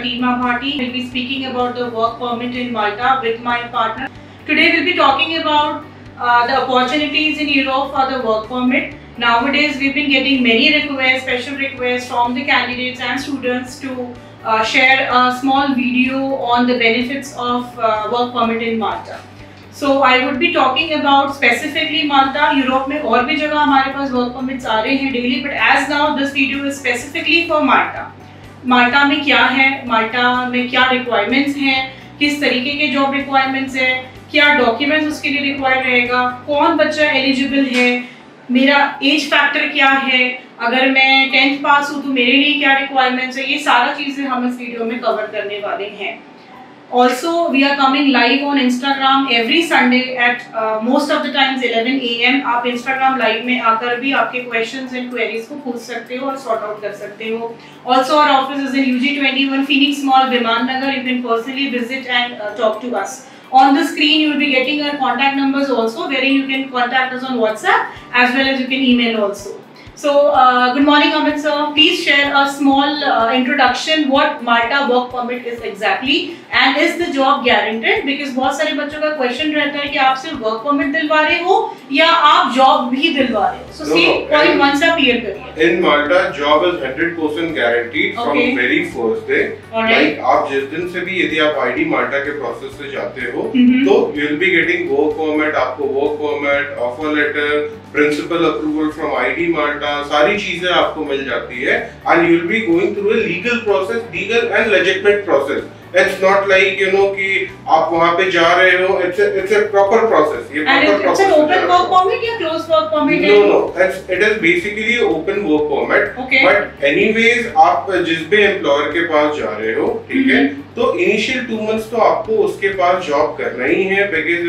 Fatima Bhati. We'll be speaking about the work permit in Malta with my partner. Today we'll be talking about the opportunities in Europe for the work permit. Nowadays we've been getting many requests, special requests from the candidates and students to share a small video on the benefits of work permit in Malta. So I would be talking about specifically Malta. Europe में और भी जगह हमारे पास work permits आ रहे हैं daily, but as now this video is specifically for Malta. Malta में क्या है, Malta में क्या requirements हैं, किस तरीके के job requirements हैं, क्या documents उसके लिए required रहेगा, कौन बच्चा eligible है, मेरा एज फैक्टर क्या है, अगर मैं 10th पास हूँ तो मेरे लिए क्या रिक्वायरमेंट्स है, ये सारा चीज़ें हम इस वीडियो में कवर करने वाले हैं. Also, we are coming live on Instagram every Sunday at most of the times 11 AM. आप Instagram live में आकर भी आपके questions and queries को पूछ सकते हो और sort out कर सकते हो. Also, our office is in UG21 Phoenix Mall, Viman Nagar. You can personally visit and talk to us. On the screen, you will be getting our contact numbers also, wherein you can contact us on WhatsApp as well as you can email also. So, good morning, Amit sir. Please share a small introduction what Malta work permit is exactly and is the job guaranteed? Because बहुत सारे बच्चों का question रहता है कि आप सिर्फ work permit दिलवा रहे हो या आप job भी दिलवा रहे हो. So, same point once आप clear करिए. In Malta, job is 100% guaranteed from very first day. Like आप जिस दिन से भी यदि आप ID Malta के process से जाते हो, तो you will be getting work permit, आपको work permit, offer letter, principal approval from ID Malta, सारी चीजें आपको मिल जाती है and you will be going through a legal process, legal and legitimate process. It's not like कि आप वहाँ पे जा रहे हो. It's a proper process. ये proper process. It's an open work permit या closed work permit? No. It is basically an open work permit. Okay. But anyways आप जिस भी employer के पास जा रहे हो, ठीक है? तो initial 2 months तो आपको उसके पास job करना ही है because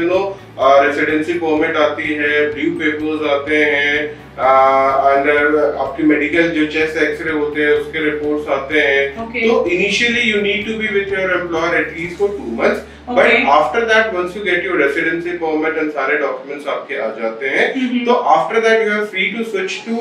residency permit आती है, blue papers आते हैं, आपकी मेडिकल जो चेस्ट एक्सरे होते हैं उसके रिपोर्ट्स आते हैं. तो initially you need to be with your employer at least for 2 months. But after that once you get your residency permit and सारे डॉक्यूमेंट्स आपके आ जाते हैं, तो after that you are free to switch to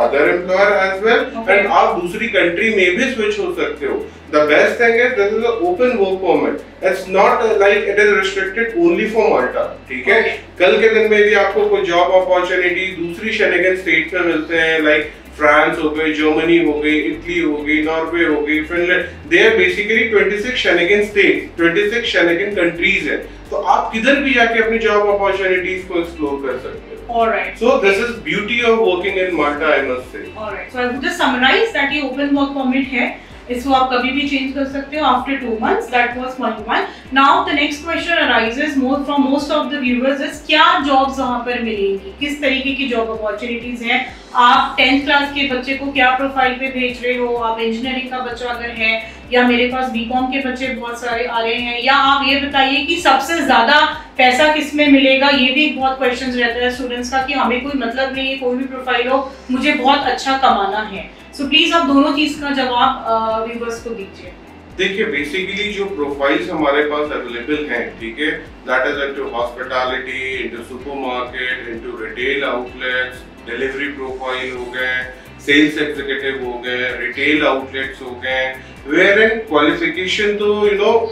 other employer as well and आप दूसरी country में भी स्विच हो सकते हो. The best thing is this is an open work permit. It's not like it is restricted only for Malta. ठीक है? कल के दिन में भी आपको कोई जॉब अपॉर्चुनिटी दूसरी शेंगन स्टेट में मिलते हैं, लाइक फ्रांस हो गई, जर्मनी हो गई, इटली हो गई, नॉर्वे हो गई, Finland. They are basically 26 Schengen states, 26 Schengen countries है. तो आप किधर भी जाके अपनी जॉब अपॉर्चुनिटीज को एक्सप्लोर कर सकते हो. Alright. So this is beauty of working in Malta, I must say. Alright. So I would just summarize that ये open work permit है. इसको आप कभी भी चेंज कर सकते हो after 2 months. That was point 1. Now the next question arises more from most of the viewers is क्या जॉब्स वहाँ पर मिलेंगी, किस तरीके की जॉब अपॉर्चुनिटीज हैं. आप 10th क्लास के बच्चे को क्या प्रोफाइल पे भेज रहे हो, आप इंजीनियरिंग का बच्चा अगर है या मेरे पास बीकॉम के बच्चे बहुत सारे आ रहे हैं, या आप ये बताइए कि सबसे ज्यादा पैसा किस में मिलेगा. ये भी एक बहुत क्वेश्चन रहता है स्टूडेंट्स का कि हमें कोई मतलब नहीं है, कोई भी प्रोफाइल हो, मुझे बहुत अच्छा कमाना है. सो प्लीज आप दोनों चीज का जवाब व्यूअर्स को दीजिए. देखिए बेसिकली जो प्रोफाइल्स हमारे पास अवेलेबल हैं, ठीक है, that is into hospitality, into supermarket, into retail outlets, delivery profile हो गए, सेल्स एग्जीक्यूटिव हो गए, रिटेल आउटलेट्स हो गए, वेयर एंड क्वालिफिकेशन. तो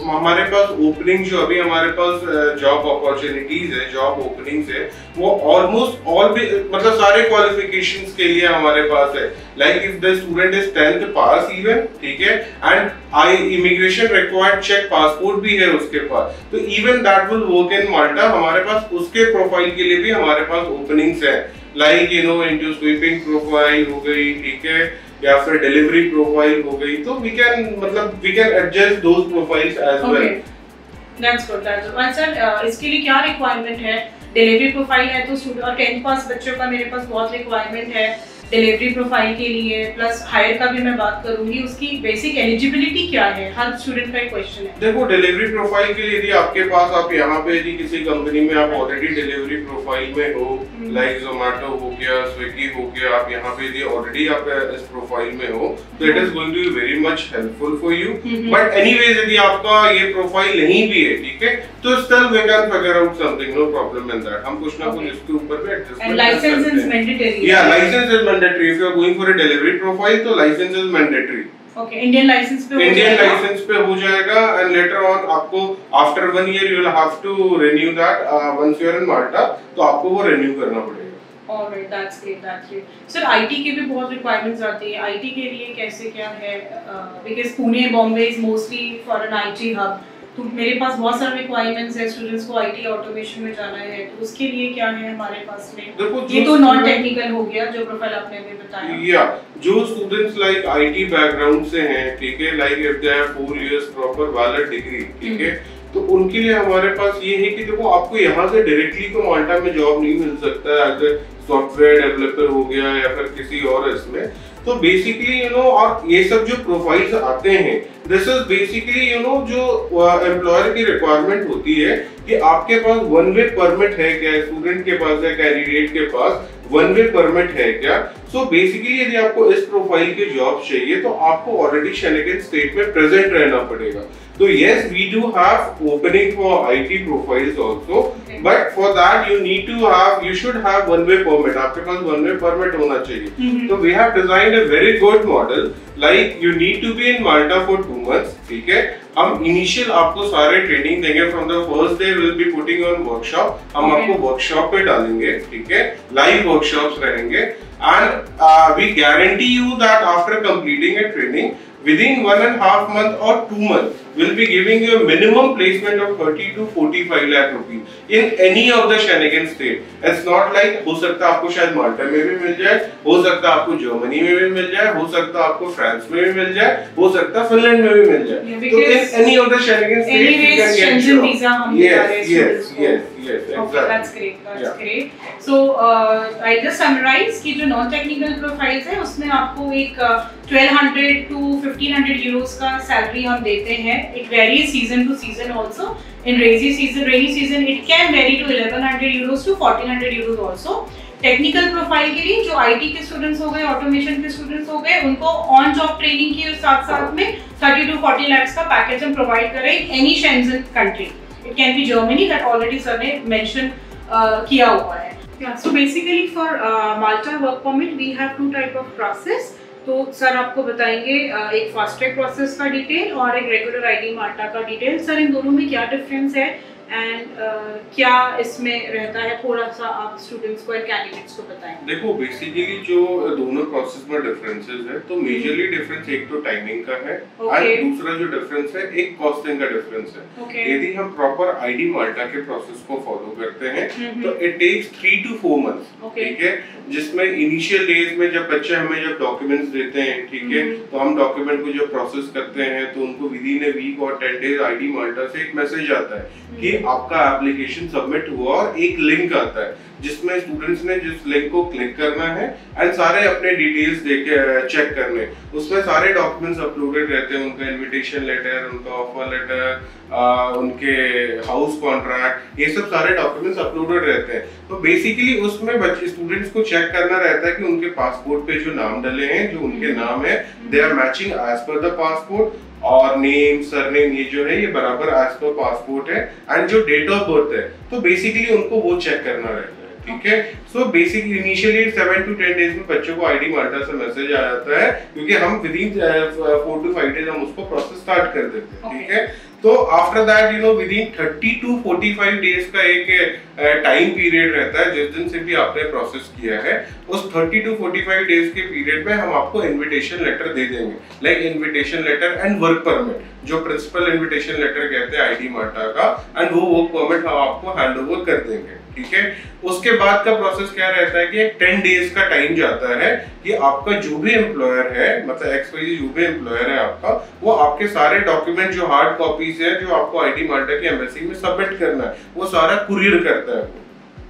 हमारे पास ओपनिंग जो अभी हमारे पास जॉब अपॉर्चुनिटीज है, जॉब ओपनिंग्स है, वो ऑलमोस्ट ऑल भी मतलब सारे क्वालिफिकेशंस के लिए हमारे पास है. Like if the student is 10th pass even, ठीक है, and immigration required check passport भी है उसके पास, तो even that will work in Malta. हमारे पास उसके प्रोफाइल के लिए भी हमारे पास ओपनिंग्स है, लाइक इनटू स्वीपिंग प्रोफाइल हो गई, ठीक है, या फिर डिलीवरी प्रोफाइल हो गई. तो we can adjust those profiles as well. That's good. Sir इसके लिए क्या रिक्वायरमेंट है? डिलीवरी प्रोफाइल है तो स्टूडेंट और 10th पास बच्चों का मेरे पास बहुत रिक्वायरमेंट है डिलीवरी प्रोफाइल के लिए, प्लस हायर का भी मैं बात करूंगी. उसकी बेसिक एलिजिबिलिटी क्या है, हर स्टूडेंट का एक क्वेश्चन है. देखो डिलीवरी प्रोफाइल के लिए यदि आपके पास आप यहाँ पे यदि किसी कंपनी में आप ऑलरेडी डिलीवरी प्रोफाइल में हो, लाइक जोमेटो हो गया, स्विगी हो गया, आप यहाँ पे यदि ऑलरेडी आप इस प्रोफाइल में हो, तो it is going to be very much helpful for you. But anyways यदि आपका ये प्रोफाइल नहीं भी है, ठीक है, तो still we can figure out something, no problem in that. हम कुछ ना कुछ इसके ऊपर भी adjustment. And license is mandatory. या license is mandatory. If you are going for a delivery profile, तो license is mandatory. Okay, Indian license पे हो जाएगा एंड लेटर ऑन आपको after 1 year you will have to renew that once you are in Malta, तो आपको वो renew करना पड़ेगा। Alright, that's great. Sir IT के भी बहुत रिक्वायरमेंट्स आती है, आईटी के लिए कैसे क्या है? Because Pune Bombay is mostly for an IT hub, तो मेरे पास बहुत सारे रिक्वायरमेंट्स है, स्टूडेंट्स को आईटी ऑटोमेशन में जाना है, तो उसके लिए क्या है हमारे पास में? ये तो नॉन टेक्निकल हो गया जो प्रोफाइल आपने अभी बताया। या जो स्टूडेंट्स लाइक आईटी बैकग्राउंड से हैं, ठीक है, like if they have 4 years proper valid degree, ठीक है, तो उनके लिए हमारे पास ये है कि देखो आपको यहाँ से डायरेक्टली तो माल्टा में जॉब नहीं मिल सकता है, अगर सॉफ्टवेयर डेवलपर हो गया या फिर किसी और इसमें, तो बेसिकली यू नो, और ये सब जो प्रोफाइल्स आते हैं, this is basically you know जो एम्प्लॉयर की रिक्वायरमेंट होती है कि आपके पास वन वे परमिट है क्या, स्टूडेंट के पास या कैंडिडेट के पास वन वे परमिट है क्या। सो बेसिकली यदि आपको इस प्रोफाइल की जॉब चाहिए तो आपको ऑलरेडी शेनेगन स्टेट में प्रेजेंट रहना पड़ेगा। So yes, we do have opening for IT profiles also, but for that you should have one way permit. आपके पास one way permit होना चाहिए। So we have designed a very good model, like you need to be in Malta for 2 months, ठीक है। हम initial आपको सारे training देंगे, from the first day will be putting on workshop, हम आपको वर्कशॉप पे डालेंगे, ठीक है, लाइव वर्कशॉप्स रहेंगे, and we guarantee you that after completing a training within 1.5 month or 2 months will be giving you a minimum placement of 30 to 45 lakh rupees in any of the Schengen state. It's not like हो सकता है आपको शायद माल्टा में भी मिल जाए, हो सकता है आपको जर्मनी में भी मिल जाए, हो सकता है आपको फ्रांस में भी मिल जाए, हो सकता है फिनलैंड में भी मिल जाए। तो in any of the Schengen states you can get job. visa हम yes, exactly. Okay, that's great. That's great. So I just summarize कि जो non technical profiles है उसमें आपको एक 1200 to 1500 euros का सैलरी हम देते हैं। It varies season to season also. In rainy season it can vary to 1100 euros to 1400 euros also. Technical profile के लिए जो आईटी के स्टूडेंट्स हो गए, ऑटोमेशन के स्टूडेंट्स हो गए, उनको ऑन जॉब ट्रेनिंग के साथ में 30 to 40 lakhs का पैकेज हम प्रोवाइड करें any Schengen country. It can be Germany, that already sir ने मेंशन किया हुआ है। So basically for Malta work permit we have 2 type of process. तो सर आपको बताएंगे एक फास्ट ट्रैक प्रोसेस का डिटेल और एक रेगुलर आईडी माल्टा का डिटेल। सर इन दोनों में क्या डिफरेंस है एंड क्या इसमें रहता है, थोड़ा सा आप स्टूडेंट्स को और कैंडिडेट्स को बताएं। देखो बेसिकली जो दोनों प्रोसेस में डिफरेंसेस है, तो मेजरली डिफरेंस एक तो टाइमिंग का है और दूसरा जो डिफरेंस है एक कॉस्टिंग का डिफरेंस है। यदि हम प्रॉपर आईडी माल्टा के प्रोसेस को फॉलो करते हैं तो इट टेक्स 3 to 4 months, ठीक है, जिसमें इनिशियल डेज में जब बच्चे हमें जब डॉक्यूमेंट्स देते हैं, ठीक है, तो हम डॉक्यूमेंट को जब प्रोसेस करते हैं तो उनको विदिन ए वीक और 10 days आईडी माल्टा से एक मैसेज आता है कि आपका एप्लीकेशन सबमिट हुआ, और एक लिंक आता है जिसमें स्टूडेंट्स ने जिस लिंक को क्लिक करना है एंड सारे अपने डिटेल्स देके चेक करने, उसमें सारे डॉक्यूमेंट्स अपलोडेड रहते हैं, उनका इनविटेशन लेटर, उनका ऑफर लेटर, उनके हाउस कॉन्ट्रैक्ट, ये सब सारे डॉक्यूमेंट्स अपलोडेड रहते हैं। तो बेसिकली उसमें बच्चे स्टूडेंट्स को चेक करना रहता है कि उनके पासपोर्ट पे जो नाम डले हैं, जो उनके नाम है, they are matching as per the passport, और नेम सरनेम ये जो है ये बराबर एज पर पासपोर्ट है, एंड जो डेट ऑफ बर्थ है तो बेसिकली उनको वो चेक करना रहता है, ठीक है। So basically initially 7 to 10 days में बच्चों को आईडी माल्टा से मैसेज आ जाता है, क्योंकि हम विदिन 4 to 5 days हम उसको प्रोसेस स्टार्ट कर देते हैं, ठीक है। तो after that you know within 30 to 45 days का एक टाइम पीरियड रहता है जिस दिन से भी आपने प्रोसेस किया है, उस 30 to 45 days के पीरियड में हम आपको इनविटेशन लेटर दे देंगे, like invitation letter and work permit, जो प्रिंसिपल इनविटेशन लेटर कहते हैं आईडी माल्टा का, एंड वो वर्क परमिट हम आपको हैंड ओवर कर देंगे, ठीक है। उसके बाद का प्रोसेस क्या रहता है कि एक 10 days का टाइम जाता है कि आपका जो भी एम्प्लॉयर है, मतलब XYZ जो भी एम्प्लॉयर है आपका, वो आपके सारे डॉक्यूमेंट जो हार्ड कॉपीज है जो आपको आईडी माल्टा की एम्बेसी में सबमिट करना है, वो सारा कुरियर करता है,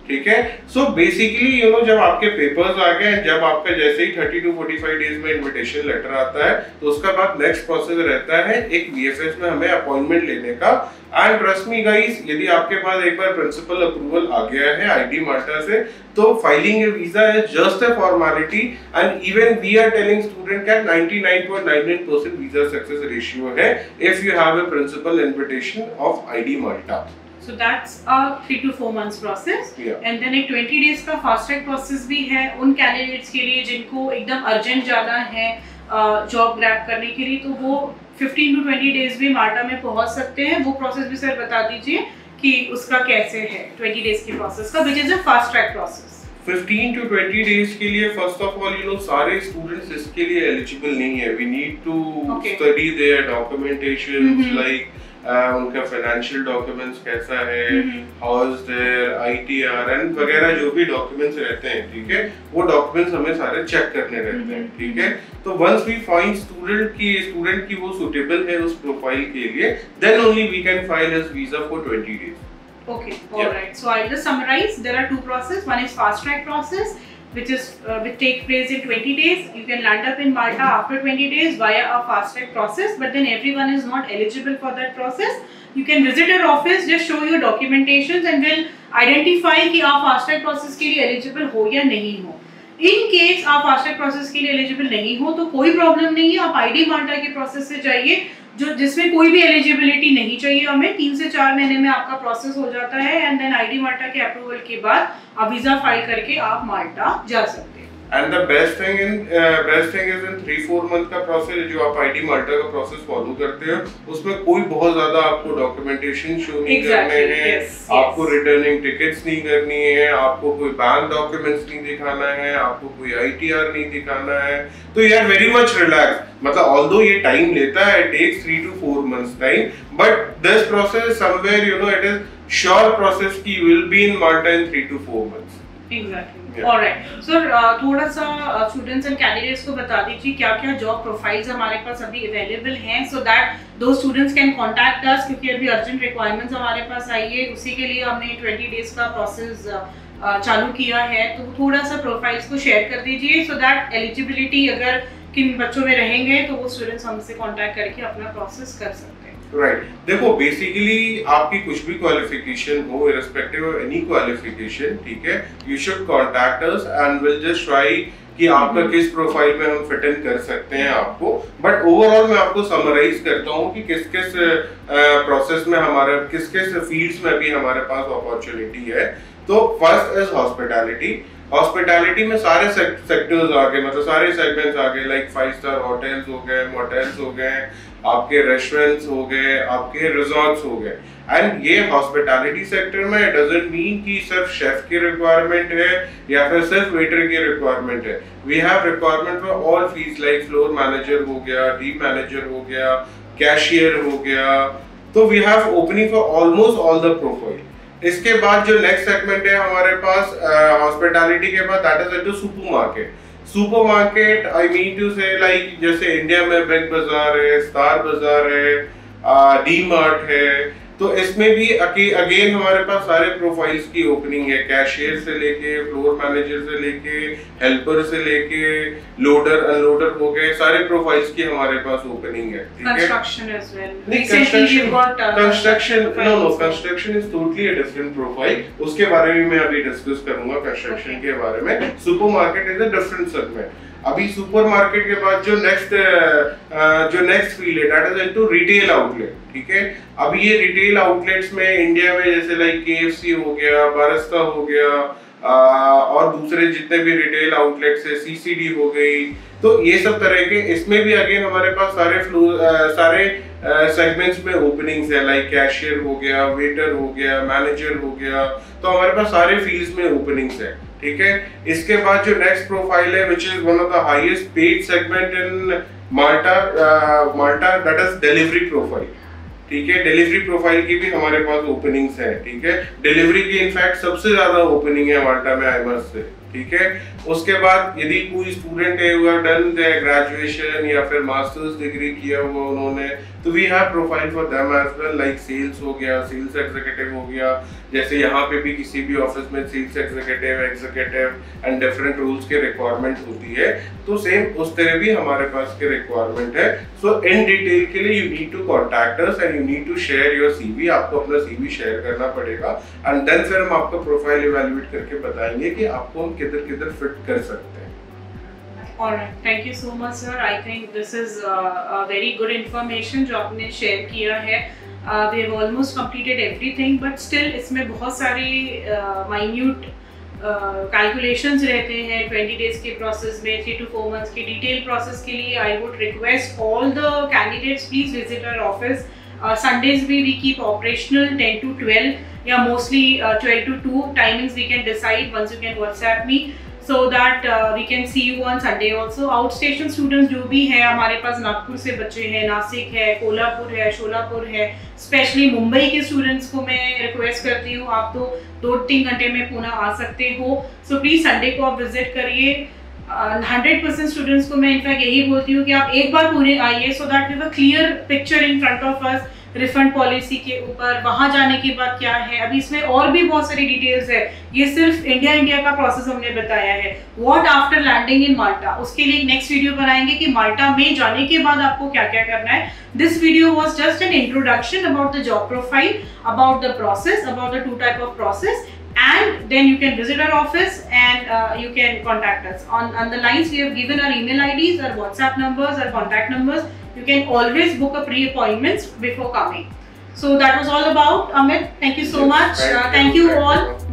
ठीक है। सो बेसिकली यू नो जब आपके पेपर्स आ गए, जब आपका जैसे ही 30 to 45 days में इनविटेशन लेटर आता है, तो उसका बाद नेक्स्ट प्रोसेस रहता है एक VFS में हमें अपॉइंटमेंट लेने का। एंड ट्रस्ट मी गाइस, यदि आपके पास एक बार प्रिंसिपल अप्रूवल आ गया है आईडी माल्टा से, तो filing a visa is just a formality, and even we are telling student का 99.99% वीजा सक्सेस रेशियो है if you have a principal invitation of ID Malta. So that's a 3 to 4 months process, and then एक 20 days का fast track process भी है उन candidates के लिए जिनको एकदम अर्जेंट जाना है, जॉब ग्रैब करने के लिए, तो वो 15 to 20 डेज भी माल्टा में पहुंच सकते हैं। वो प्रोसेस भी सर बता दीजिए कि उसका कैसे है 20 डेज की प्रोसेस का, which is a fast track process. 15 to 20 days के लिए फर्स्ट ऑफ ऑल सारे स्टूडेंट्स इसके लिए एलिजिबल नहीं है। We need to study their documentation, like उनका फाइनेंशियल डॉक्यूमेंट्स कैसा है, how is their ITR and वगैरह जो भी डॉक्यूमेंट्स रहते हैं, ठीक है, वो डॉक्यूमेंट्स हमें सारे चेक करने रहते हैं, ठीक है। तो वंस वी फाइंड स्टूडेंट की वो सुटेबल है उस प्रोफाइल के लिए, then only we can file his visa for 20 days. Okay, all right. So I'll just summarize. There are two processes. One is fast track process, which take place in 20 days. You can land up in Malta after 20 days via a fast track process, but then everyone is not eligible for that process. You can visit our office, just show your documentations, and we'll identify कि आप fast track process के लिए eligible हो या नहीं हो। In case आप fast track process के लिए eligible नहीं हो तो कोई problem नहीं है, आप ID Malta के process से जाइए, जिसमें कोई भी एलिजिबिलिटी नहीं चाहिए हमें। 3 से 4 महीने में आपका प्रोसेस हो जाता है, एंड देन ID माल्टा के अप्रूवल के बाद आप वीजा फाइल करके आप माल्टा जा सकते हैं। And the best thing is in 3-4 month का प्रोसेस जो आप ID माल्टा का प्रोसेस फॉलो करते हो, उसमें कोई बहुत ज्यादा आपको डॉक्यूमेंटेशन शो नहीं करने हैं, आपको रिटर्निंग टिकट्स नहीं करनी है, आपको कोई बैंक डॉक्यूमेंट्स नहीं दिखाना है, आपको कोई ITR नहीं दिखाना है। तो you are very much relax. मतलब ऑल्दो ये टाइम लेता है, it takes 3 to 4 months time, but this process somewhere it is sure process की you will be in Malta in 3 to 4 months। Exactly. All right. So थोड़ा सा students and candidates को बता दीजिए क्या-क्या जॉब प्रोफाइल्स हमारे पास अभी अवेलेबल हैं, सो दैट दो स्टूडेंट्स कैन कांटेक्ट अस, क्योंकि अभी अर्जेंट रिक्वायरमेंट्स हमारे पास आई है, उसी के लिए हमने 20 डेज का प्रोसेस चालू किया है। तो थोड़ा सा प्रोफाइल्स को शेयर कर दीजिए, सो दैट एलिजिबिलिटी अगर किन बच्चों में रहेंगे तो वो स्टूडेंट्स हमसे कांटेक्ट करके अपना प्रोसेस कर सकते हैं। राइट, देखो बेसिकली आपकी कुछ भी क्वालिफिकेशन हो, इररिस्पेक्टिव ऑफ एनी क्वालिफिकेशन, ठीक है, you should contact us and will just try कि आपका किस प्रोफाइल में हम फिट इन कर सकते हैं आपको। बट ओवरऑल मैं आपको समराइज करता हूँ कि किस किस प्रोसेस में हमारे किस किस फील्ड्स में भी हमारे पास अपॉर्चुनिटी है। तो फर्स्ट इज हॉस्पिटैलिटी। हॉस्पिटैलिटी में सारे सेक्टर्स आ गए, मतलब सारे सेगमेंट्स आ गए, लाइक 5 स्टार होटल्स हो गए, मोटेल्स हो गए, आपके रेस्टोरेंट्स हो गए, आपके रिजॉर्ट्स हो गए। एंड ये हॉस्पिटैलिटी सेक्टर में डजंट मीन कि सिर्फ शेफ की रिक्वायरमेंट है या फिर सिर्फ वेटर की रिक्वायरमेंट है। We have requirement for all fields, like floor manager हो गया, टीम मैनेजर हो गया, कैशियर हो गया। तो we have opening for almost all the profile. इसके बाद जो नेक्स्ट सेगमेंट है हमारे पास हॉस्पिटैलिटी के बाद, that is into supermarket. Supermarket I mean to say like जैसे इंडिया में बिग बाजार है, स्टार बाजार है, डी मार्ट है, तो इसमें भी अगेन हमारे पास सारे प्रोफाइल्स की ओपनिंग है, कैशियर से लेके फ्लोर मैनेजर से लेके हेल्पर से लेके लोडर अनलोडर हो गए, सारे प्रोफाइल्स की हमारे पास ओपनिंग है। Construction as well. Construction is totally a different profile, उसके बारे में मैं अभी डिस्कस करूंगा कंस्ट्रक्शन के बारे में। Supermarket is a different segment. अभी सुपरमार्केट के बाद जो नेक्स्ट फील्ड है that is into retail outlet, ठीक है। अभी ये रिटेल आउटलेट्स में इंडिया में जैसे लाइक KFC हो गया, बारस्ता हो गया, और दूसरे जितने भी रिटेल आउटलेट्स है, CCD हो गई, तो ये सब तरह के इसमें भी अगेन हमारे पास सारे सेगमेंट्स में ओपनिंग्स है, लाइक कैशियर हो गया, वेटर हो गया, मैनेजर हो गया, तो हमारे पास सारे फील्ड्स में ओपनिंग्स है, ठीक है। इसके बाद जो नेक्स्ट प्रोफाइल है which is one of the highest paid segment in Malta that is delivery profile, ठीक है। डिलीवरी प्रोफाइल की भी हमारे पास ओपनिंग्स है, ठीक है। डिलीवरी की इनफैक्ट सबसे ज्यादा ओपनिंग है माल्टा में आईमर्स से, ठीक है। उसके बाद यदि कोई स्टूडेंट है who have done their graduation या फिर मास्टर्स डिग्री किया हुआ उन्होंने, तो we have profile for them as well, like sales हो गया, सेल्स एग्जीक्यूटिव हो गया, जैसे यहाँ पे भी किसी भी ऑफिस में sales executive and different roles के रिक्वायरमेंट होती है, तो सेम उस तरह भी हमारे पास के रिक्वायरमेंट है। सो इन डिटेल के लिए you need to contact us and you need to share your CV। आपको अपना CV शेयर करना पड़ेगा एंड देन फिर हम आपका प्रोफाइल इवैल्यूएट करके बताएंगे कि आपको हम किधर फिट कर सकते हैं। Alright, thank you so much sir. I think this is a very good information जो आपने शेयर किया है। We have almost completed everything, but still इसमें बहुत सारी minute कैलकुलेशंस रहते हैं 20 डेज के प्रोसेस में, 3 to 4 months के डिटेल प्रोसेस के लिए I would request all the candidates please visit our office. Sundays we keep operational 10 to 12, yeah, mostly 12 to 2 timings we can decide once you can WhatsApp me so that we can see you on Sunday also. Outstation students जो भी है हमारे पास, नागपुर से बच्चे हैं, नासिक है, कोल्हापुर है, शोलापुर है, स्पेशली मुंबई के स्टूडेंट्स को मैं रिक्वेस्ट करती हूँ आप तो 2-3 घंटे में पुणे आ सकते हो. सो प्लीज़ संडे को आप विजिट करिए. 100% स्टूडेंट्स को मैं इनफैक्ट यही बोलती हूँ कि आप एक बार पूरे आइए so that we have a clear picture in front of us. Refund policy के ऊपर वहाँ जाने के बाद क्या है, अभी इसमें और भी बहुत सारी डिटेल्स है. ये सिर्फ इंडिया का प्रोसेस हमने बताया है. व्हाट आफ्टर लैंडिंग इन माल्टा, उसके लिए नेक्स्ट वीडियो बनाएंगे कि माल्टा में जाने के बाद आपको क्या क्या करना है. This video was just an introduction about the job profile, about the process, about the 2 type of process. And then you can visit our office and you can contact us on the lines we have given our email IDs, our WhatsApp numbers, our contact numbers. You can always book a pre-appointments before coming. So that was all about Amit. Thank you so much. Thank you all.